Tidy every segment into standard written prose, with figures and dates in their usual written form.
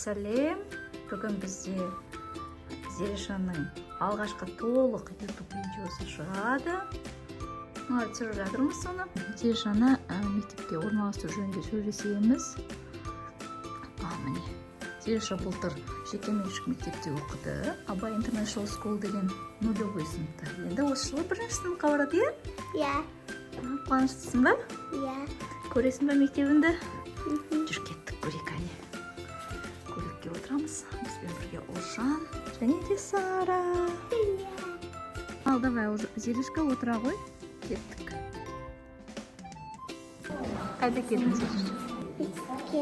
Сәлем, бүгін бізде Зеришаның алғашқы толық YouTube видеосы шығады. Түсіріп жатырмыз соны. Зеришаны мектепке орналастыру жөнінде сөйлесеміз. Міне, Зериша былтыр жекеменшік мектепте оқыды. Абай International School деген 0-й сыныпта. Енді осы жылы 1-ші сыныпқа барады, иә? Иә. Қуаныштысың ба? Иә. Көресің ба мектебіңді? Жүр кеттік, көрейік әне. Көлікке отырамыз. Бізбен бірге Олжан және де Сара. Ал, давай, Зеришка, отыра ғой. Кеттік. Қайда кеттің, Зеришка? Мектепке.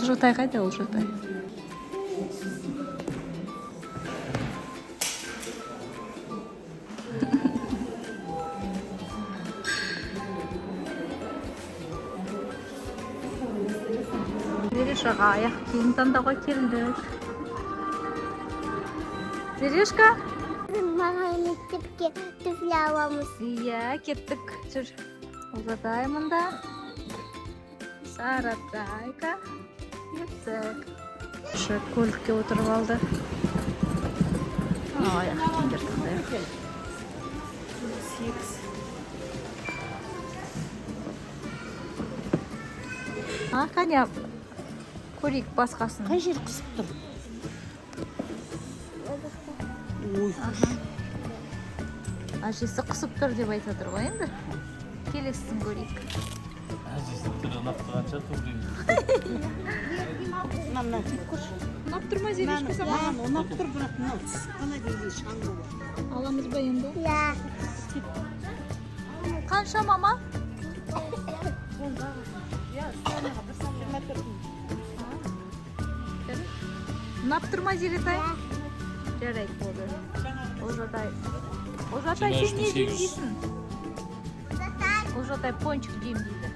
Жотай қайда, ол Жотай? Зеришаға аяқ киім таңдауға келдік. Зеришка? Маған мектепке түфлі аламыз. Иә, кеттік. Жүр. Олжатай мұнда. Саратайка. Кеттік. Көлікке отырып алды. Аяқ киімдер таңдайық. Қане, көрейік басқасын. Қай жер қысып тұр? Ой, Әжесі қысып тұр деп айтадыр ғой енді. Келесін көрейік. Әжесі түрі ұнап тұрғанша мына тек көрші. Ұнап тұр ма, Зеришка, саған? Маған ұнап тұр, бірақ мынау қана дейін шаңғы бар. Аламыз ба енді? Иә. Қанша, мама? Ұнап тұр ма, Зеретай? Жарайды болды. Олжатай, сен не жеймін дейсің? Олжатай пончик жеймін дейді.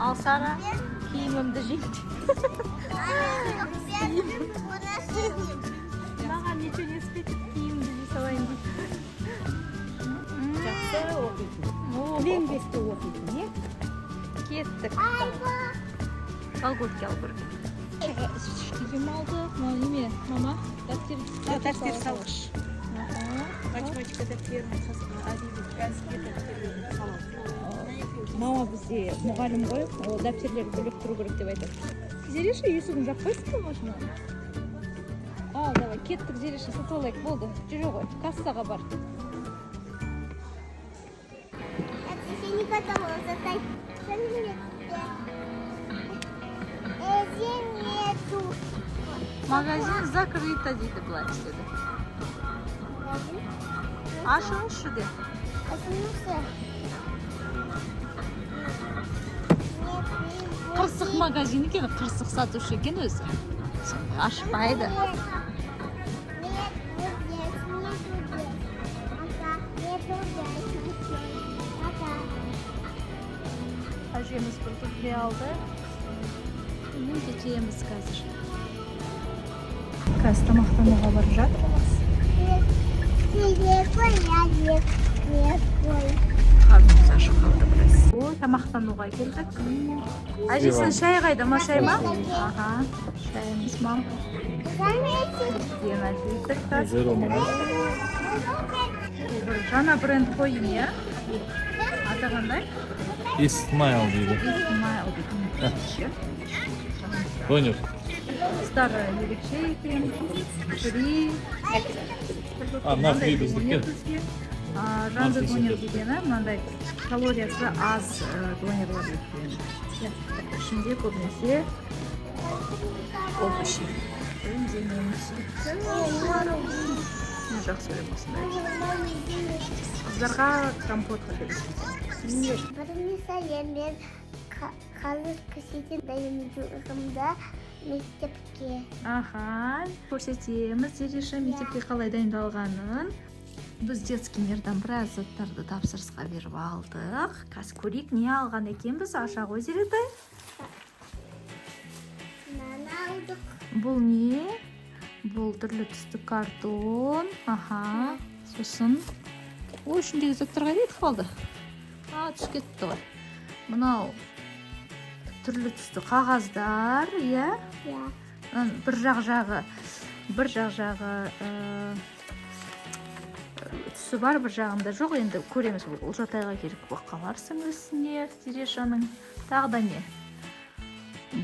Ал Сара киімімді жеймін. Маған ничего не спетіп, киімімді жей салайын дейді. Жақсы оқитын. Ленбесте оқитын, не? Кеттік. Колготки алып көрген. Киім алдық. Неме, мама? Дәптер салғыш. Математика дәптерінің қасына әдебиет әзірлер дәптерін салады. Мама бізде мұғалім ғой, ол дәптерлерді бөлек тұру керек деп айтады. Зериша, есігін жаппайсың ба машинаны? Ал, давай, кеттік, Зериша, сатып алайық, болды. Жүре ғой, кассаға бар. Әтесі не қатамыз, атай. Нету. Магазин закрыто дейді, былай істеді. Ашыңызшы де. Ашыңызшы. Қырсық магазин екен, қырсық сатушы екен өзі. Ашпайды. Әжеміз бір түрле алды. Мен кетеміз қазір. Қазір тамақтануға барып жатырмыз. Қарнымыз ашып қалды біраз. Тамақтануға келдік. Әжесін шай қайда ма, шай ма? Аха, шайымыз мам. Ден әжейдік. Жаңа бренд қойын, иә? Аты қандай? Исмайл дейді. Исмайл дейді. Донер. Старая ерекше екен. Фри. Мына фри біздікі. Жанды донер дегені, мынандай калориясы аз донерлар екен. Ішінде көбінесе овощи. Жемеміз. Жақсы көрем осындай. Қыздарға компот қажет. Бірінші мен қазір көрсетен дайындығымда мектепке. Аха, көрсетеміз Зериша мектепке қалай дайындалғанын. Біз детский мирдан біраз заттарды тапсырысқа беріп алдық. Қазір көрейік, не алған екенбіз, аша ғой, Зеретай. Наны алдық. Бұл не? Бұл түрлі түсті картон. Аха, сосын. Ой, ішіндегі заттарға дейді қалды. Түс кетті ғой. Мынау түрлі түсті қағаздар, иә? Иә. бір жақ жағы түсі бар, бір жағында жоқ. Енді көреміз, Ұлжатайға керек болып қаларсың үстіне Зерешаның. Тағы да не?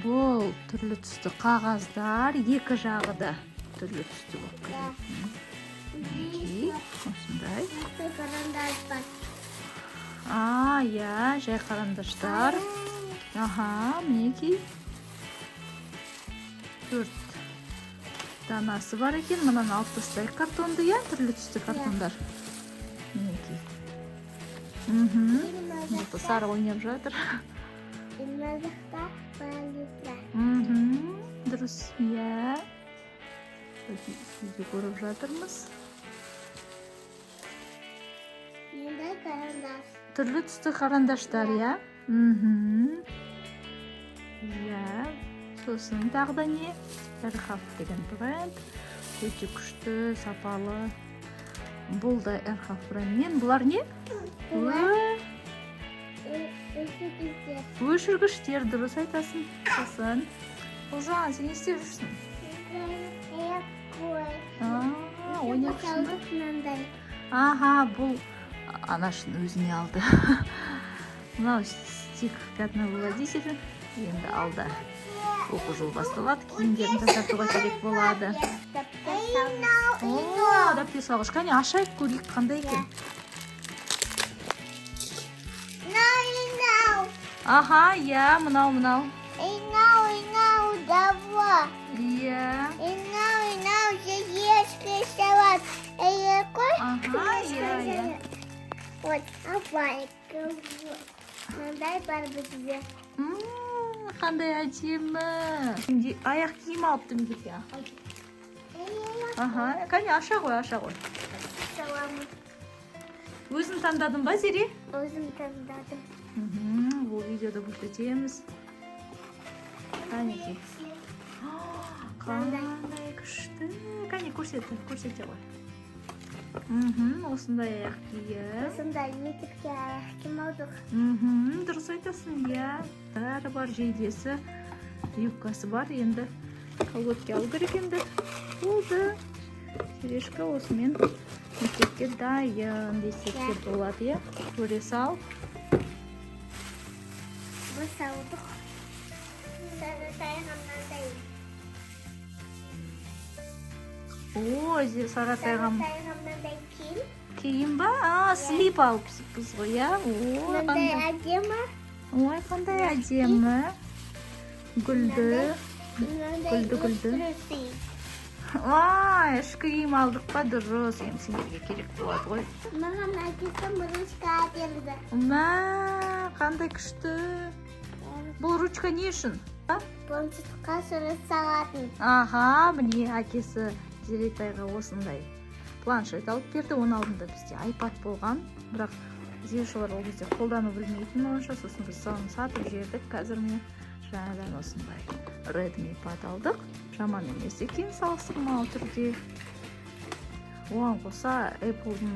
Бұл түрлі түсті қағаздар, екі жағы да түрлі түсті болып келетін. Осындай. Карандаш бар. Я, жай қарандаштар. Мінекей. 4 данасы бар екен. Мұнан алып тастайық картонды, түрлі түсті картондар. Мінекей. Бұл сары ойнап жатыр. Мына жақта палитра. Дұрыс, Үйде көріп жатырмыз. Енді карандаш. Түрлі түсті қарандаштар, Сосын тағы да не? Эрхав деген бренд. Өте күшті, сапалы. Бұл да Эрхав брендінен. Бұлар не? Өшіргіштер, дұрыс айтасың. Сосын. Ұлжан, сен не істеп жүрсің? Ойнап жүрсің бе? Бұл анашын өзіне алды. Мынау сертификат на владельца. Енді алды. Оқу жыл басталады, киімдерін тазартуға керек болады. Дәптер салғыш. Қане, ашайық көрейік қандай екен. Мынау. Дава. Сережка салат. Вот, апайка. Мындай бар бізде. Қандай әдемі. Аяқ киім алыптым деп. Қане, аша қой. Саламын. Өзің таңдадың ба, Зере? Өзім таңдадым. Бұл видеода көрсетеміз. Қанеке. Қандай күшті. Қане, көрсете ғой. Осындай аяқ киім. Осындай мектепке аяқ киім алдық. Дұрыс айтасың, бәрі бар, жейдесі, юбкасы бар. Енді колготке алу керек енді. Болды. Сережка осымен мектепке дайын десек те болады, көре сал. Біз алдық. Саратайға мынандай киім ба? Слип алыпсыз ғой, Мынандай әдемі. Қандай әдемі. Гүлді. Іш киім алдық па? Дұрыс, сендерге керек болады ғой. Маған әкесім ручка әдемді. Қандай күшті. Бұл ручка не үшін? Планшетқа сурет салатын. Міне әкесі Зеретайға осындай планшет алып берді. Оның алдында бізде iPad болған, бірақ Зерешалар ол кезде қолдану білмейтін онша. Сосын біз соны сатып жібердік. Қазір міне жаңадан осындай Redmi iPad алдық. Жаман емес екен салыстырмалы түрде. Оған қоса Apple'дың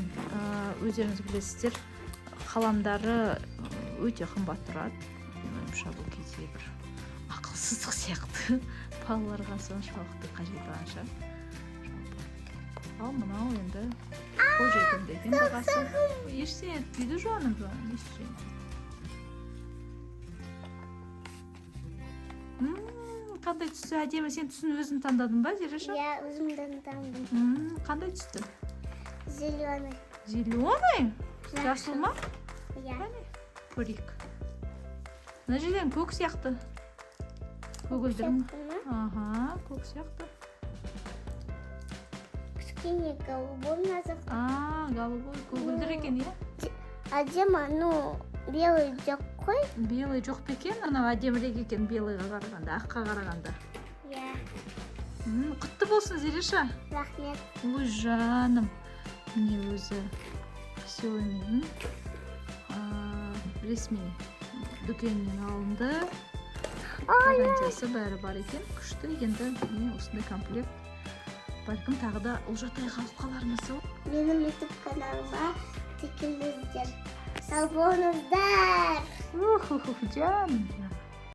өздеріңіз білесіздер, қаламдары өте қымбат тұрады. Бұл кезде бір ақылсыздық сияқты. Балаларға соншалықты қажет анша. Ал мынау енді қолжетімді бағасы. Ештеңе етпейді жаным. Қандай түсті әдемі? Сен түсін өзің таңдадың ба, Зереша? Өзім таңдадым. Қандай түсті? Зеленый. Зеленый? Жасыл ма? Көрейік. Мына жерден көк сияқты. Көгілдір. Көк сияқты. Кішкене голубой назық. Голубой көгілдір екен, Әдемі, белый жоқ қой. Белый жоқ па екен? Анау әдемірек екен белыйға қарағанда, аққа қарағанда. Құтты болсын, Зереша. Рахмет. Ой, жаным. Міне өзі Xiaomi'нің ресми дүкенінен алынды. Гарантиясы бәрі бар екен. Күшті. Енді осындай комплект. Бәлкім тағы да Ұлжатайға алып қалармыз. Менің YouTube каналыма тіркеліңіздер. Сау болыңыздар. Жаным.